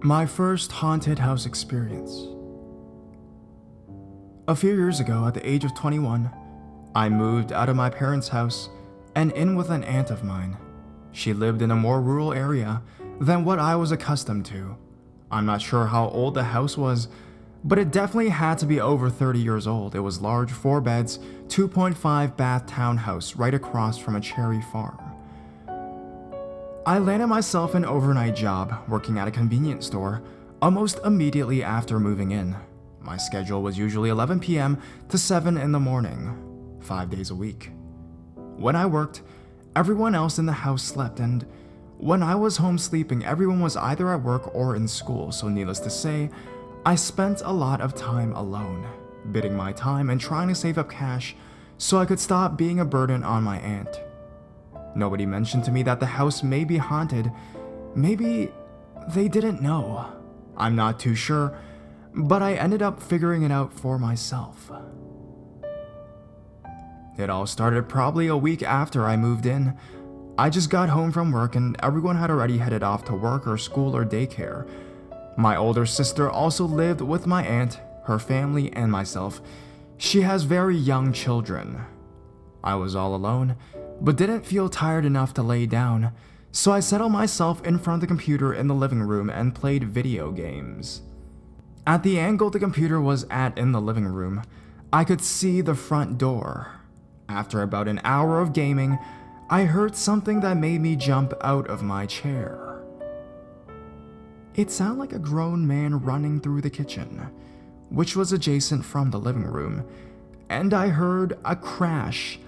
My first haunted house experience. A few years ago, at the age of 21, I moved out of my parents' house and in with an aunt of mine. She lived in a more rural area than what I was accustomed to. I'm not sure how old the house was, but it definitely had to be over 30 years old. It was large, 4 beds, 2.5 bath townhouse right across from a cherry farm. I landed myself an overnight job working at a convenience store almost immediately after moving in. My schedule was usually 11 p.m. to 7 in the morning, 5 days a week. When I worked, everyone else in the house slept, and when I was home sleeping, everyone was either at work or in school, so needless to say, I spent a lot of time alone, bidding my time and trying to save up cash so I could stop being a burden on my aunt. Nobody mentioned to me that the house may be haunted. Maybe they didn't know. I'm not too sure, but I ended up figuring it out for myself. It all started probably a week after I moved in. I just got home from work and everyone had already headed off to work or school or daycare. My older sister also lived with my aunt, her family, and myself. She has very young children. I was all alone, but didn't feel tired enough to lay down, so I settled myself in front of the computer in the living room and played video games. At the angle the computer was at in the living room, I could see the front door. After about an hour of gaming, I heard something that made me jump out of my chair. It sounded like a grown man running through the kitchen, which was adjacent from the living room, and I heard a crash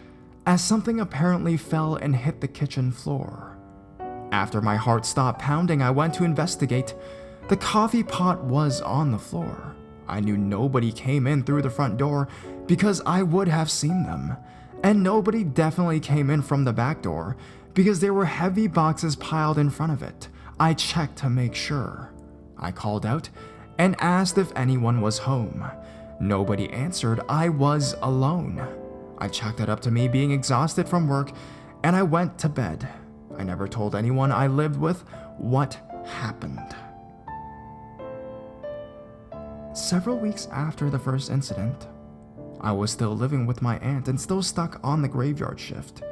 as something apparently fell and hit the kitchen floor. After my heart stopped pounding, I went to investigate. The coffee pot was on the floor. I knew nobody came in through the front door because I would have seen them, and nobody definitely came in from the back door because there were heavy boxes piled in front of it. I checked to make sure. I called out and asked if anyone was home. Nobody answered. I was alone. I chalked it up to me being exhausted from work, and I went to bed. I never told anyone I lived with what happened. Several weeks after the first incident, I was still living with my aunt and still stuck on the graveyard shift.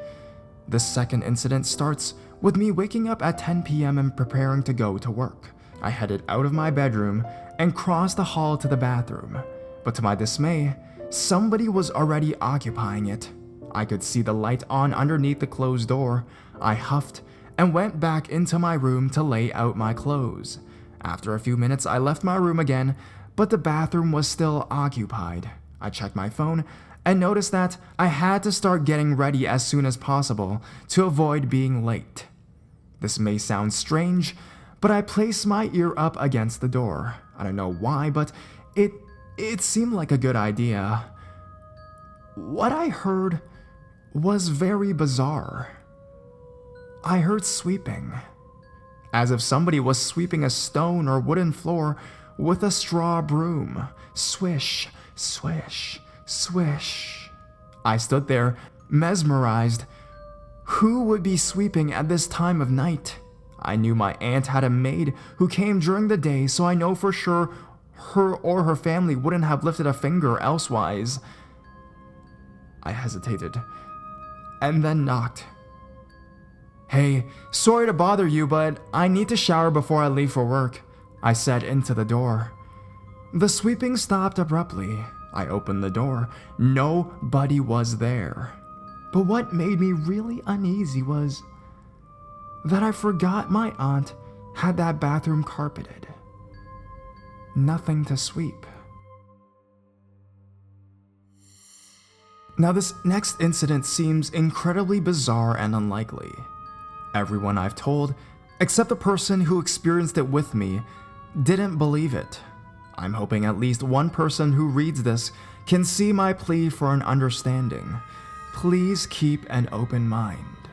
The second incident starts with me waking up at 10 p.m. and preparing to go to work. I headed out of my bedroom and crossed the hall to the bathroom, but to my dismay, somebody was already occupying it. I could see the light on underneath the closed door. I huffed and went back into my room to lay out my clothes. After a few minutes, I left my room again, but the bathroom was still occupied. I checked my phone and noticed that I had to start getting ready as soon as possible to avoid being late. This may sound strange, but I placed my ear up against the door. I don't know why, but it seemed like a good idea. What I heard was very bizarre. I heard sweeping, as if somebody was sweeping a stone or wooden floor with a straw broom. Swish, swish, swish. I stood there, mesmerized. Who would be sweeping at this time of night? I knew my aunt had a maid who came during the day, so I know for sure her or her family wouldn't have lifted a finger elsewise. I hesitated, and then knocked. "Hey, sorry to bother you, but I need to shower before I leave for work," I said into the door. The sweeping stopped abruptly. I opened the door. Nobody was there. But what made me really uneasy was that I forgot my aunt had that bathroom carpeted. Nothing to sweep. Now, this next incident seems incredibly bizarre and unlikely. Everyone I've told, except the person who experienced it with me, didn't believe it. I'm hoping at least one person who reads this can see my plea for an understanding. Please keep an open mind.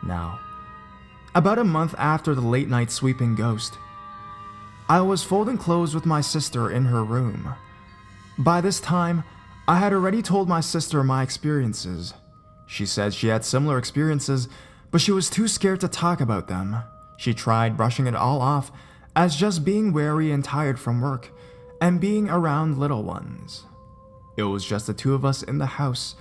Now, about a month after the late night sweeping ghost, I was folding clothes with my sister in her room. By this time, I had already told my sister my experiences. She said she had similar experiences, but she was too scared to talk about them. She tried brushing it all off, as just being weary and tired from work and being around little ones. It was just the two of us in the house.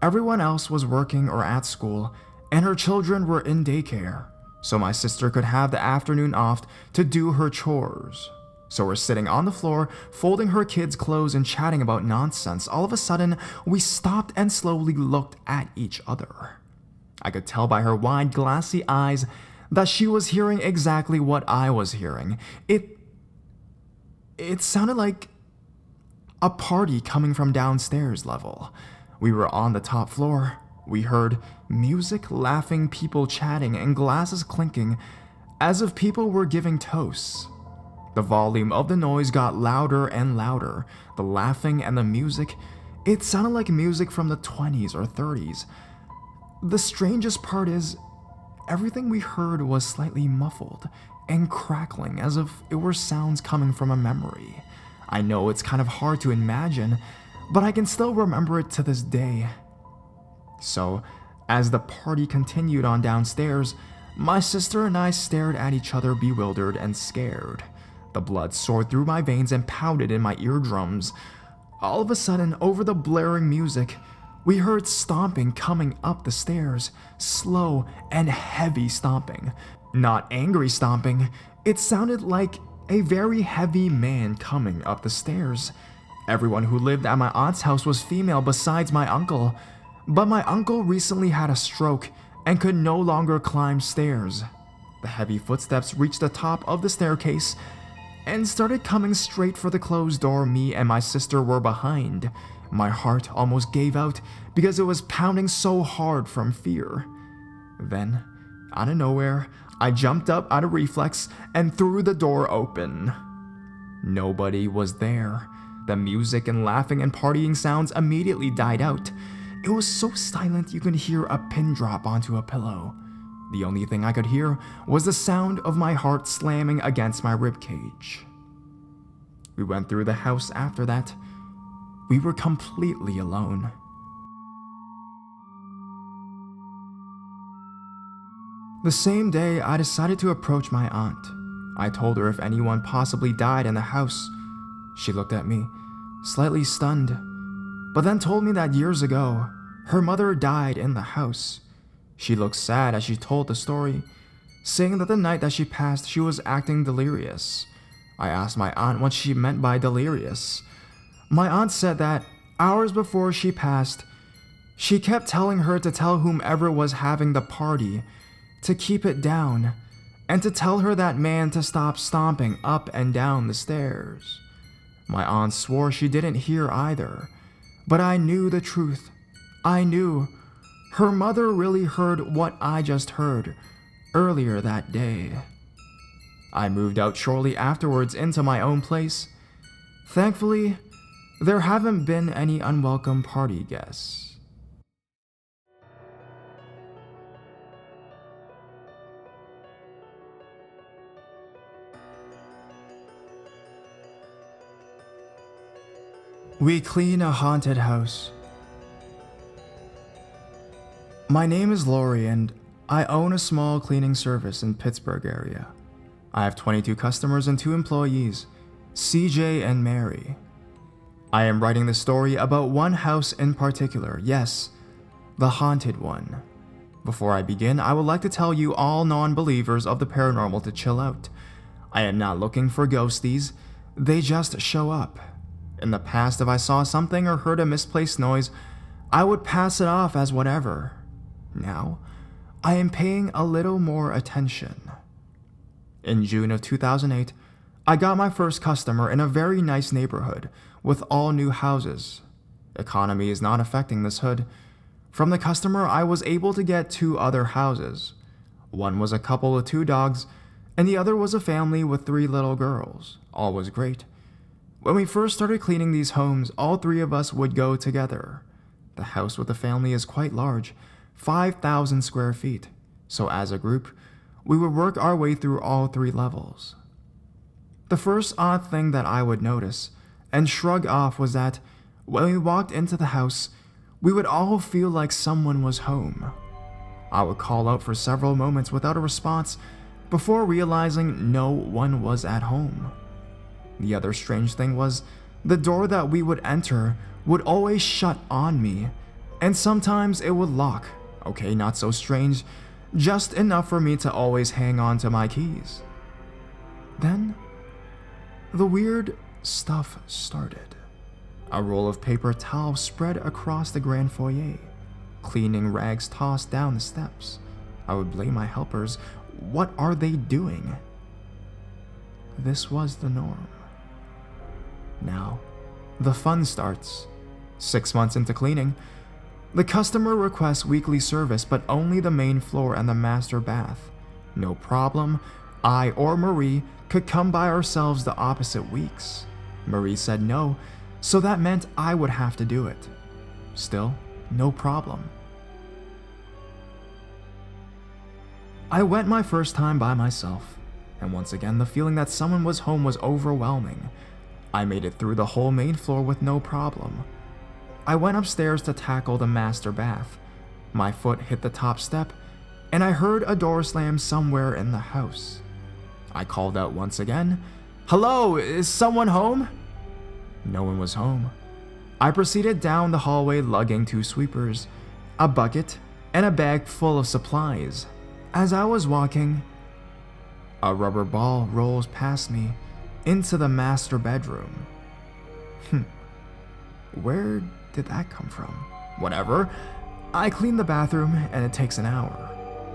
Everyone else was working or at school, and her children were in daycare, so my sister could have the afternoon off to do her chores. So we're sitting on the floor, folding her kids' clothes and chatting about nonsense. All of a sudden, we stopped and slowly looked at each other. I could tell by her wide, glassy eyes that she was hearing exactly what I was hearing. It sounded like a party coming from downstairs level. We were on the top floor. We heard music, laughing, people chatting, and glasses clinking as if people were giving toasts. The volume of the noise got louder and louder. The laughing and the music, it sounded like music from the 20s or 30s. The strangest part is, everything we heard was slightly muffled and crackling as if it were sounds coming from a memory. I know it's kind of hard to imagine, but I can still remember it to this day. So, as the party continued on downstairs, my sister and I stared at each other, bewildered and scared. The blood soared through my veins and pounded in my eardrums. All of a sudden, over the blaring music, we heard stomping coming up the stairs, slow and heavy stomping. Not angry stomping, it sounded like a very heavy man coming up the stairs. Everyone who lived at my aunt's house was female besides my uncle, but my uncle recently had a stroke and could no longer climb stairs. The heavy footsteps reached the top of the staircase and started coming straight for the closed door me and my sister were behind. My heart almost gave out because it was pounding so hard from fear. Then, out of nowhere, I jumped up out of reflex and threw the door open. Nobody was there. The music and laughing and partying sounds immediately died out. It was so silent you could hear a pin drop onto a pillow. The only thing I could hear was the sound of my heart slamming against my ribcage. We went through the house after that. We were completely alone. The same day, I decided to approach my aunt. I told her if anyone possibly died in the house. She looked at me, slightly stunned, but then told me that years ago, her mother died in the house. She looked sad as she told the story, saying that the night that she passed, she was acting delirious. I asked my aunt what she meant by delirious. My aunt said that hours before she passed, she kept telling her to tell whomever was having the party to keep it down, and to tell her that man to stop stomping up and down the stairs. My aunt swore she didn't hear either, but I knew the truth. I knew her mother really heard what I just heard earlier that day. I moved out shortly afterwards into my own place. Thankfully, there haven't been any unwelcome party guests. We clean a haunted house. My name is Lori and I own a small cleaning service in Pittsburgh area. I have 22 customers and 2 employees, CJ and Mary. I am writing the story about one house in particular, yes, the haunted one. Before I begin, I would like to tell you all non-believers of the paranormal to chill out. I am not looking for ghosties, they just show up. In the past, if I saw something or heard a misplaced noise, I would pass it off as whatever. Now, I am paying a little more attention. In June of 2008, I got my first customer in a very nice neighborhood with all new houses. Economy is not affecting this hood. From the customer, I was able to get 2 other houses. One was a couple with 2 dogs, and the other was a family with 3 little girls. All was great. When we first started cleaning these homes, all 3 of us would go together. The house with the family is quite large, 5,000 square feet, so as a group, we would work our way through all 3 levels. The first odd thing that I would notice and shrug off was that when we walked into the house, we would all feel like someone was home. I would call out for several moments without a response, before realizing no one was at home. The other strange thing was the door that we would enter would always shut on me, and sometimes it would lock. Okay, not so strange, just enough for me to always hang on to my keys. Then, the weird stuff started. A roll of paper towel spread across the grand foyer, cleaning rags tossed down the steps. I would blame my helpers. What are they doing? This was the norm. Now, the fun starts. 6 months into cleaning, the customer requests weekly service, but only the main floor and the master bath. No problem, I or Marie could come by ourselves the opposite weeks. Marie said no, so that meant I would have to do it. Still, no problem. I went my first time by myself, and once again the feeling that someone was home was overwhelming. I made it through the whole main floor with no problem. I went upstairs to tackle the master bath. My foot hit the top step, and I heard a door slam somewhere in the house. I called out once again, "Hello, is someone home?" No one was home. I proceeded down the hallway lugging 2 sweepers, a bucket, and a bag full of supplies. As I was walking, a rubber ball rolls past me into the master bedroom. Where did that come from? Whatever. I clean the bathroom and it takes an hour.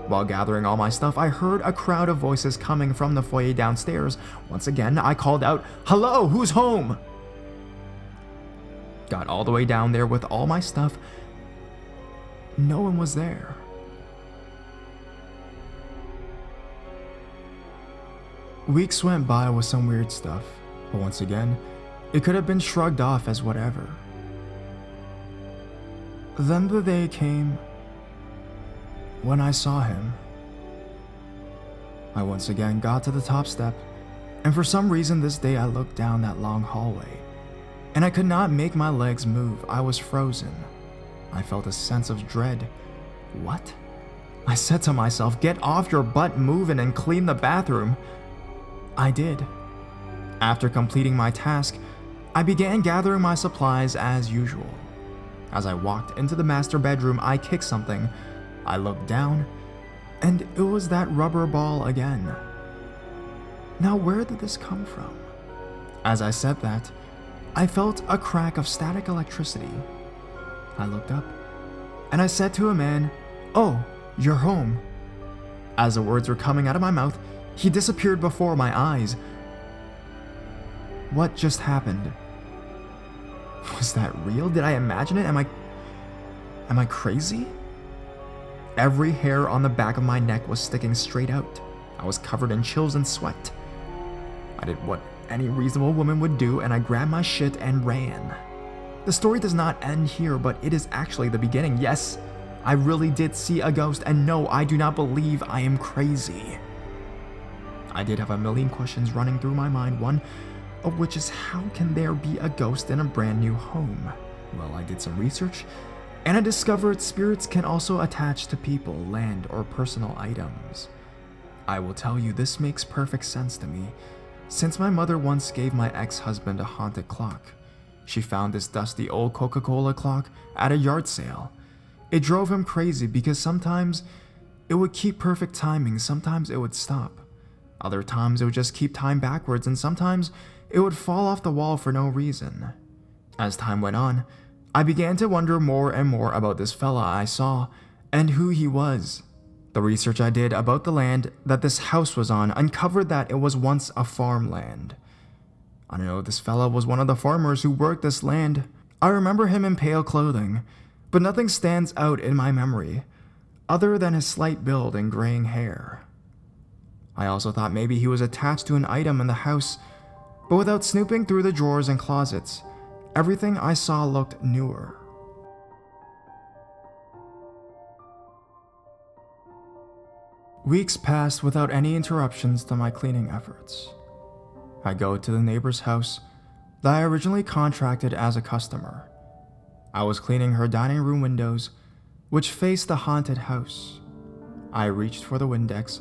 While gathering all my stuff, I heard a crowd of voices coming from the foyer downstairs. Once again, I called out, "Hello, who's home?" Got all the way down there with all my stuff. No one was there. Weeks went by with some weird stuff, but once again, it could have been shrugged off as whatever. Then the day came when I saw him. I once again got to the top step, and for some reason this day I looked down that long hallway, and I could not make my legs move. I was frozen. I felt a sense of dread. What? I said to myself, "Get off your butt, move in and clean the bathroom." I did. After completing my task, I began gathering my supplies as usual. As I walked into the master bedroom, I kicked something. I looked down, and it was that rubber ball again. Now, where did this come from? As I said that, I felt a crack of static electricity. I looked up, and I said to a man, "Oh, you're home." As the words were coming out of my mouth, he disappeared before my eyes. What just happened? Was that real? Did I imagine it? Am I crazy? Every hair on the back of my neck was sticking straight out. I was covered in chills and sweat. I did what any reasonable woman would do, and I grabbed my shit and ran. The story does not end here, but it is actually the beginning. Yes, I really did see a ghost, and no, I do not believe I am crazy. I did have a million questions running through my mind, one of which is, how can there be a ghost in a brand new home? Well, I did some research, and I discovered spirits can also attach to people, land, or personal items. I will tell you, this makes perfect sense to me, since my mother once gave my ex-husband a haunted clock. She found this dusty old Coca-Cola clock at a yard sale. It drove him crazy because sometimes it would keep perfect timing, sometimes it would stop. Other times it would just keep time backwards, and sometimes it would fall off the wall for no reason. As time went on, I began to wonder more and more about this fella I saw and who he was. The research I did about the land that this house was on uncovered that it was once a farmland. I know this fella was one of the farmers who worked this land. I remember him in pale clothing, but nothing stands out in my memory other than his slight build and graying hair. I also thought maybe he was attached to an item in the house, but without snooping through the drawers and closets, everything I saw looked newer. Weeks passed without any interruptions to my cleaning efforts. I go to the neighbor's house that I originally contracted as a customer. I was cleaning her dining room windows, which faced the haunted house. I reached for the Windex,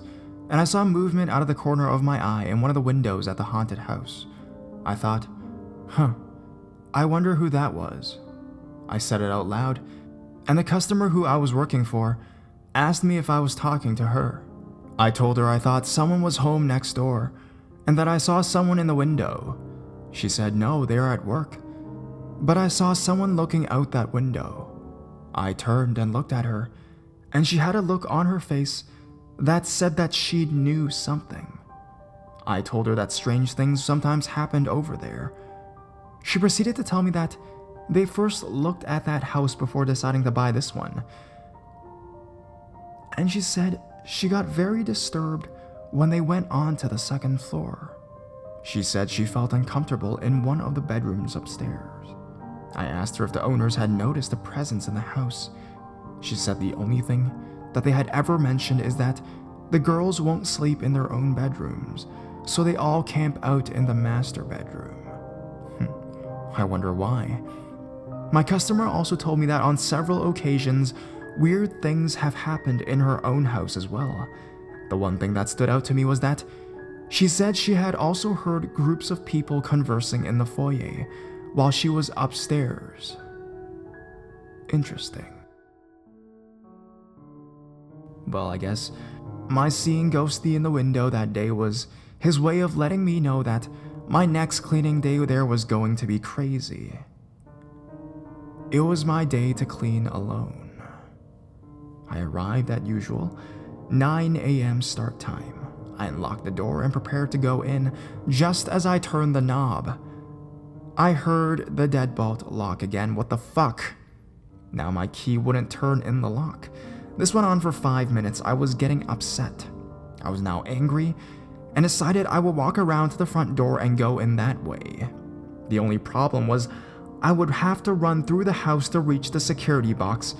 and I saw movement out of the corner of my eye in one of the windows at the haunted house. I thought, I wonder who that was. I said it out loud, and the customer who I was working for asked me if I was talking to her. I told her I thought someone was home next door, and that I saw someone in the window. She said no, they are at work. But I saw someone looking out that window. I turned and looked at her, and she had a look on her face that said that she knew something. I told her that strange things sometimes happened over there. She proceeded to tell me that they first looked at that house before deciding to buy this one. And she said she got very disturbed when they went on to the second floor. She said she felt uncomfortable in one of the bedrooms upstairs. I asked her if the owners had noticed a presence in the house. She said the only thing that they had ever mentioned is that the girls won't sleep in their own bedrooms, so they all camp out in the master bedroom. I wonder why. My customer also told me that on several occasions, weird things have happened in her own house as well. The one thing that stood out to me was that she said she had also heard groups of people conversing in the foyer while she was upstairs. Interesting. Well, I guess my seeing Ghosty in the window that day was his way of letting me know that my next cleaning day there was going to be crazy. It was my day to clean alone. I arrived at usual 9 a.m. start time. I unlocked the door and prepared to go in. Just as I turned the knob, I heard the deadbolt lock again. What the fuck? Now my key wouldn't turn in the lock. This went on for 5 minutes. I was getting upset. I was now angry and decided I would walk around to the front door and go in that way. The only problem was I would have to run through the house to reach the security box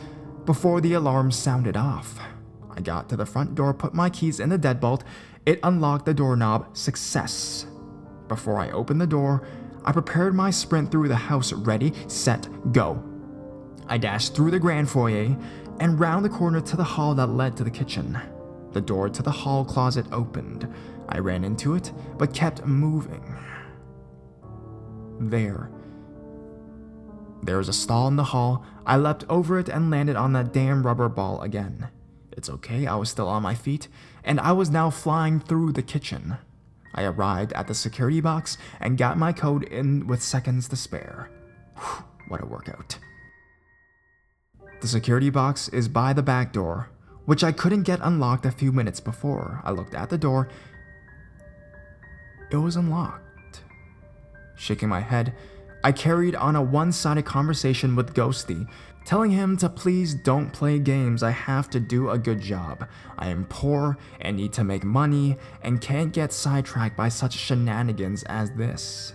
before the alarm sounded off. I got to the front door, put my keys in the deadbolt. It unlocked the doorknob. Success. Before I opened the door, I prepared my sprint through the house. Ready, set, go. I dashed through the grand foyer and round the corner to the hall that led to the kitchen. The door to the hall closet opened. I ran into it, but kept moving. There's a stall in the hall. I leapt over it and landed on that damn rubber ball again. It's okay, I was still on my feet, and I was now flying through the kitchen. I arrived at the security box and got my code in with seconds to spare. Whew, what a workout. The security box is by the back door, which I couldn't get unlocked a few minutes before. I looked at the door. It was unlocked. Shaking my head, I carried on a one-sided conversation with Ghosty, telling him to please don't play games. I have to do a good job. I am poor and need to make money and can't get sidetracked by such shenanigans as this.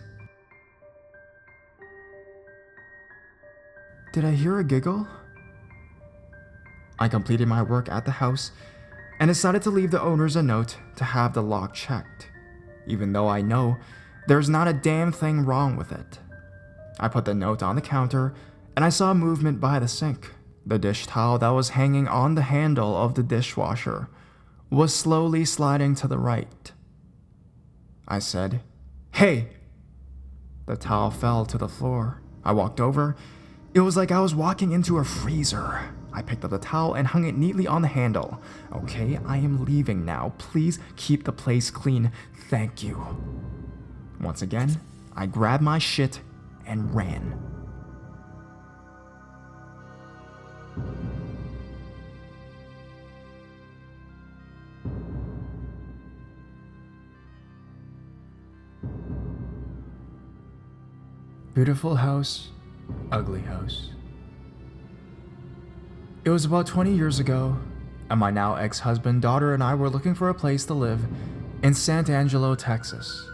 Did I hear a giggle? I completed my work at the house and decided to leave the owners a note to have the lock checked, even though I know there's not a damn thing wrong with it. I put the note on the counter and I saw movement by the sink. The dish towel that was hanging on the handle of the dishwasher was slowly sliding to the right. I said, "Hey!" The towel fell to the floor. I walked over. It was like I was walking into a freezer. I picked up the towel and hung it neatly on the handle. Okay, I am leaving now. Please keep the place clean. Thank you. Once again, I grabbed my shit and ran. Beautiful house, ugly house. It was about 20 years ago, and my now ex-husband, daughter, and I were looking for a place to live in San Angelo, Texas.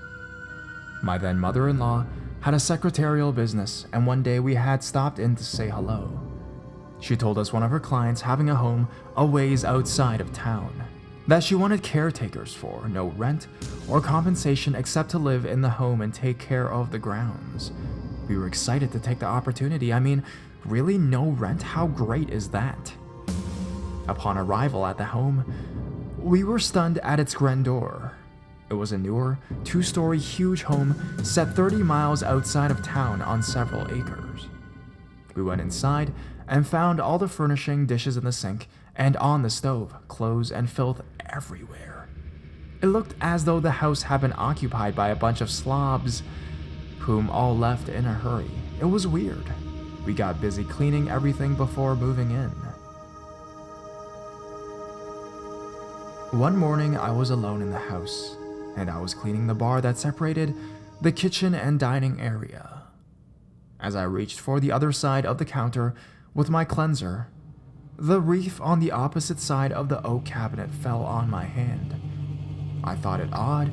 My then mother-in-law had a secretarial business, and one day we had stopped in to say hello. She told us one of her clients having a home a ways outside of town, that she wanted caretakers for, no rent or compensation except to live in the home and take care of the grounds. We were excited to take the opportunity. I mean, really, no rent? How great is that? Upon arrival at the home, We were stunned at its grandeur. It was a newer, 2-story huge home set 30 miles outside of town on several acres. We went inside and found all the furnishing, dishes in the sink, and on the stove, clothes and filth everywhere. It looked as though the house had been occupied by a bunch of slobs, whom all left in a hurry. It was weird. We got busy cleaning everything before moving in. One morning, I was alone in the house, and I was cleaning the bar that separated the kitchen and dining area. As I reached for the other side of the counter with my cleanser, the wreath on the opposite side of the oak cabinet fell on my hand. I thought it odd,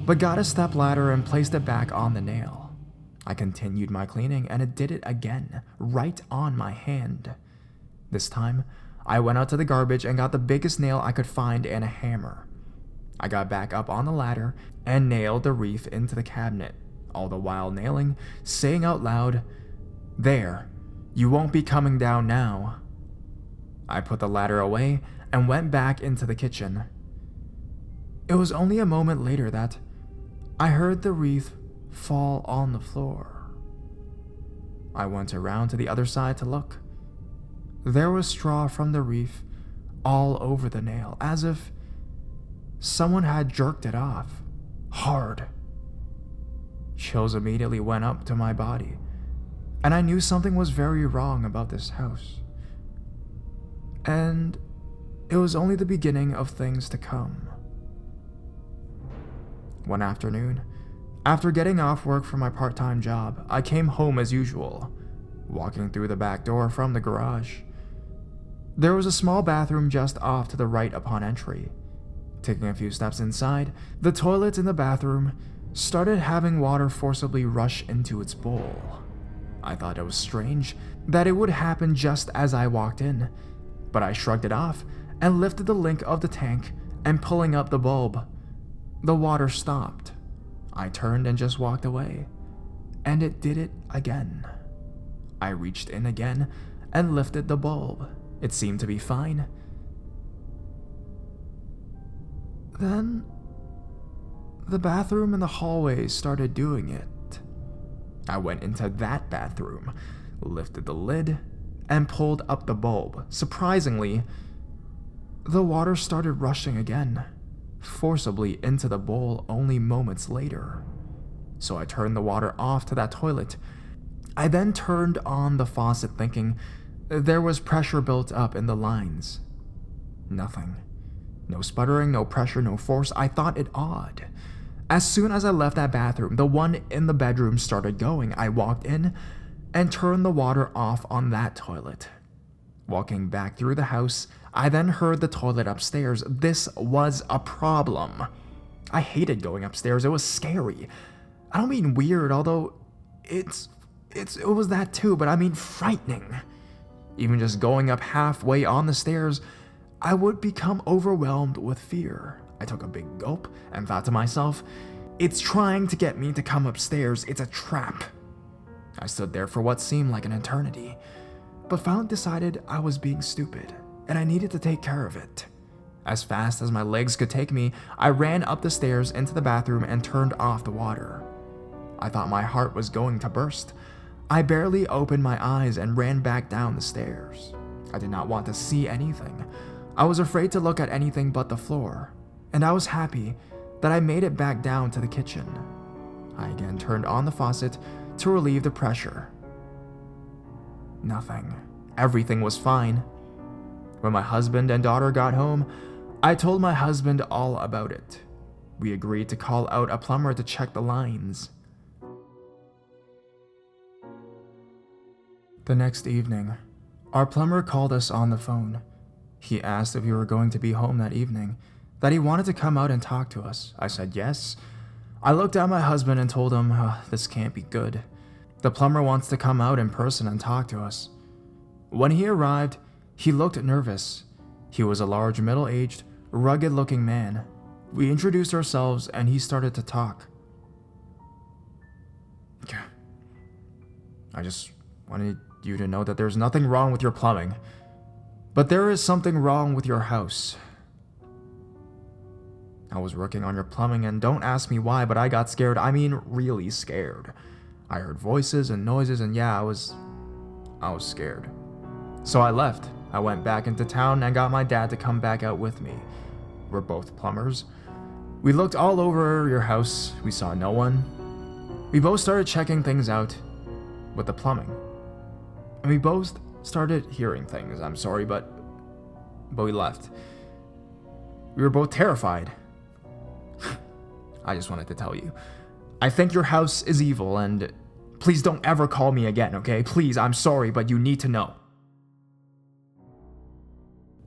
but got a stepladder and placed it back on the nail. I continued my cleaning and it did it again, right on my hand. This time, I went out to the garbage and got the biggest nail I could find and a hammer. I got back up on the ladder and nailed the wreath into the cabinet, all the while nailing, saying out loud, "There, you won't be coming down now." I put the ladder away and went back into the kitchen. It was only a moment later that I heard the wreath fall on the floor. I went around to the other side to look. There was straw from the wreath all over the nail, as if someone had jerked it off, hard. Chills immediately went up to my body, and I knew something was very wrong about this house. And it was only the beginning of things to come. One afternoon, after getting off work from my part-time job, I came home as usual, walking through the back door from the garage. There was a small bathroom just off to the right upon entry. Taking a few steps inside, the toilet in the bathroom started having water forcibly rush into its bowl. I thought it was strange that it would happen just as I walked in, but I shrugged it off and lifted the link of the tank and pulling up the bulb. The water stopped. I turned and just walked away, and it did it again. I reached in again and lifted the bulb. It seemed to be fine. Then, the bathroom in the hallway started doing it. I went into that bathroom, lifted the lid, and pulled up the bulb. Surprisingly, the water started rushing again, forcibly into the bowl only moments later. So I turned the water off to that toilet. I then turned on the faucet thinking there was pressure built up in the lines. Nothing. No sputtering, no pressure, no force. I thought it odd. As soon as I left that bathroom, the one in the bedroom started going. I walked in and turned the water off on that toilet. Walking back through the house, I then heard the toilet upstairs. This was a problem. I hated going upstairs. It was scary. I don't mean weird, although it was that too, but I mean frightening. Even just going up halfway on the stairs, I would become overwhelmed with fear. I took a big gulp and thought to myself, it's trying to get me to come upstairs. It's a trap. I stood there for what seemed like an eternity, but decided I was being stupid and I needed to take care of it. As fast as my legs could take me, I ran up the stairs into the bathroom and turned off the water. I thought my heart was going to burst. I barely opened my eyes and ran back down the stairs. I did not want to see anything. I was afraid to look at anything but the floor, and I was happy that I made it back down to the kitchen. I again turned on the faucet to relieve the pressure. Nothing. Everything was fine. When my husband and daughter got home, I told my husband all about it. We agreed to call out a plumber to check the lines. The next evening, our plumber called us on the phone. He asked if we were going to be home that evening, that he wanted to come out and talk to us. I said yes. I looked at my husband and told him, this can't be good. The plumber wants to come out in person and talk to us. When he arrived, he looked nervous. He was a large, middle-aged, rugged-looking man. We introduced ourselves and he started to talk. I just wanted you to know that there's nothing wrong with your plumbing, but there is something wrong with your house. I was working on your plumbing and don't ask me why, but I got scared. I mean, really scared. I heard voices and noises and yeah, I was scared. So I left. I went back into town and got my dad to come back out with me. We're both plumbers. We looked all over your house. We saw no one. We both started checking things out with the plumbing. And we both started hearing things. I'm sorry, but we left. We were both terrified. I just wanted to tell you. I think your house is evil and please don't ever call me again, okay? Please, I'm sorry, but you need to know.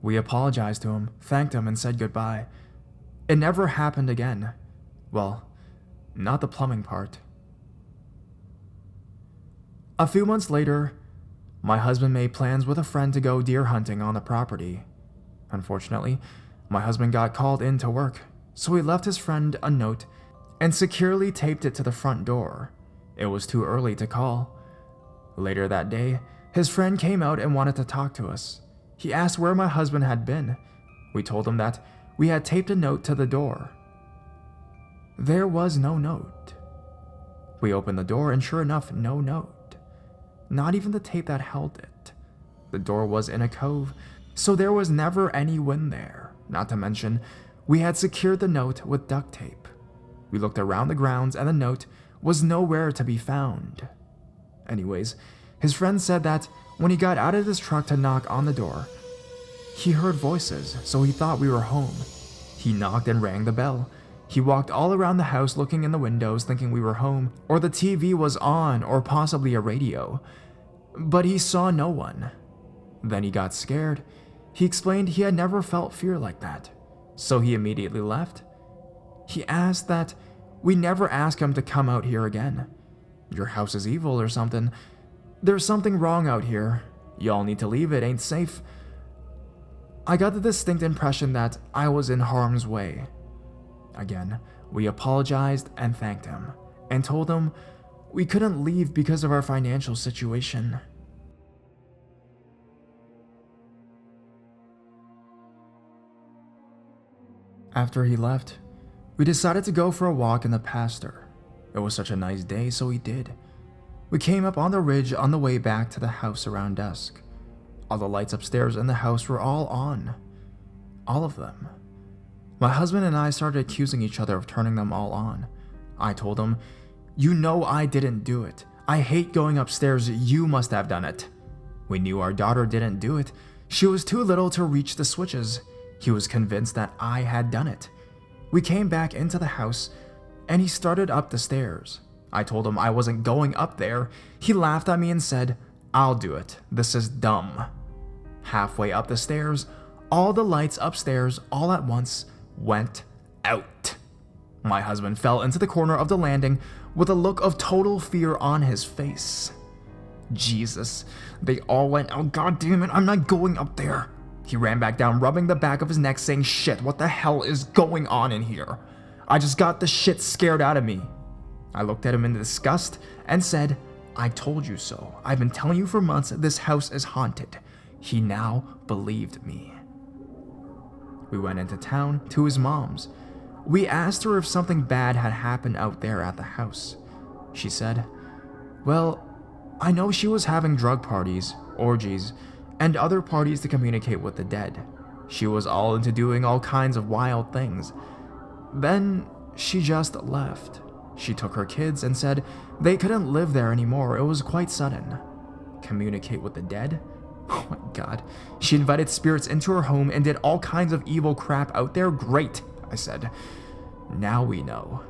We apologized to him, thanked him, and said goodbye. It never happened again. Well, not the plumbing part. A few months later, my husband made plans with a friend to go deer hunting on the property. Unfortunately, my husband got called in to work, so he left his friend a note and securely taped it to the front door. It was too early to call. Later that day, his friend came out and wanted to talk to us. He asked where my husband had been. We told him that we had taped a note to the door. There was no note. We opened the door and sure enough, no note. Not even the tape that held it. The door was in a cove, so there was never any wind there. Not to mention, we had secured the note with duct tape. We looked around the grounds and the note was nowhere to be found. Anyways, his friend said that when he got out of his truck to knock on the door, he heard voices, so he thought we were home. He knocked and rang the bell. He walked all around the house looking in the windows thinking we were home, or the TV was on, or possibly a radio. But he saw no one. Then he got scared. He explained he had never felt fear like that, so he immediately left. He asked that we never ask him to come out here again. Your house is evil or something. There's something wrong out here. Y'all need to leave, it ain't safe. I got the distinct impression that I was in harm's way. Again, we apologized and thanked him, and told him we couldn't leave because of our financial situation. After he left, we decided to go for a walk in the pasture. It was such a nice day, so we did. We came up on the ridge on the way back to the house around dusk. All the lights upstairs in the house were all on. All of them. My husband and I started accusing each other of turning them all on. I told him, "You know I didn't do it. I hate going upstairs, you must have done it." We knew our daughter didn't do it. She was too little to reach the switches. He was convinced that I had done it. We came back into the house, and he started up the stairs. I told him I wasn't going up there. He laughed at me and said, "I'll do it. This is dumb." Halfway up the stairs, all the lights upstairs all at once went out. My husband fell into the corner of the landing with a look of total fear on his face. Jesus, they all went out. God damn it, I'm not going up there. He ran back down, rubbing the back of his neck, saying, "Shit, what the hell is going on in here? I just got the shit scared out of me." I looked at him in disgust and said, "I told you so. I've been telling you for months this house is haunted." He now believed me. We went into town to his mom's. We asked her if something bad had happened out there at the house. She said, "Well, I know she was having drug parties, orgies, and other parties to communicate with the dead. She was all into doing all kinds of wild things. Then she just left. She took her kids and said they couldn't live there anymore. It was quite sudden." Communicate with the dead? Oh my god. She invited spirits into her home and did all kinds of evil crap out there? Great, I said. Now we know.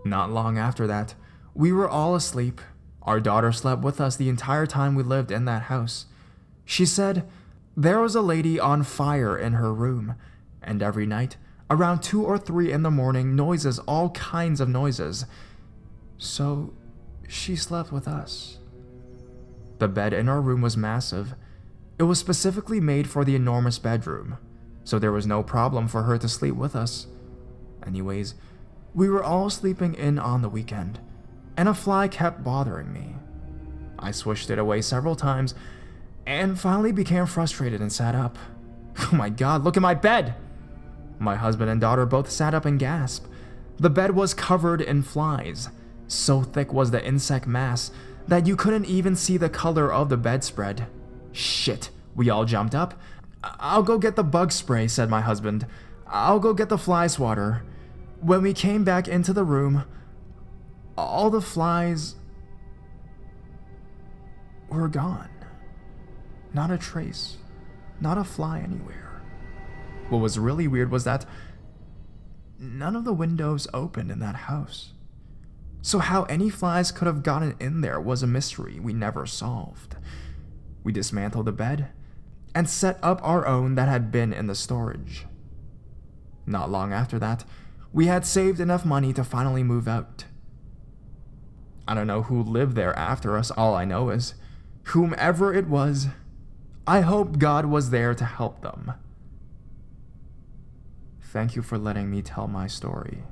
Not long after that, we were all asleep. Our daughter slept with us the entire time we lived in that house. She said there was a lady on fire in her room, and every night, around 2 or 3 in the morning, noises, all kinds of noises. So, she slept with us. The bed in our room was massive. It was specifically made for the enormous bedroom, so there was no problem for her to sleep with us. Anyways, we were all sleeping in on the weekend, and a fly kept bothering me. I swished it away several times, and finally became frustrated and sat up. Oh my god, look at my bed! My husband and daughter both sat up and gasped. The bed was covered in flies. So thick was the insect mass that you couldn't even see the color of the bedspread. Shit, we all jumped up. I'll go get the bug spray, said my husband. I'll go get the fly swatter. When we came back into the room, all the flies were gone. Not a trace, not a fly anywhere. What was really weird was that none of the windows opened in that house. So how any flies could have gotten in there was a mystery we never solved. We dismantled the bed and set up our own that had been in the storage. Not long after that, we had saved enough money to finally move out. I don't know who lived there after us. All I know is, whomever it was, I hope God was there to help them. Thank you for letting me tell my story.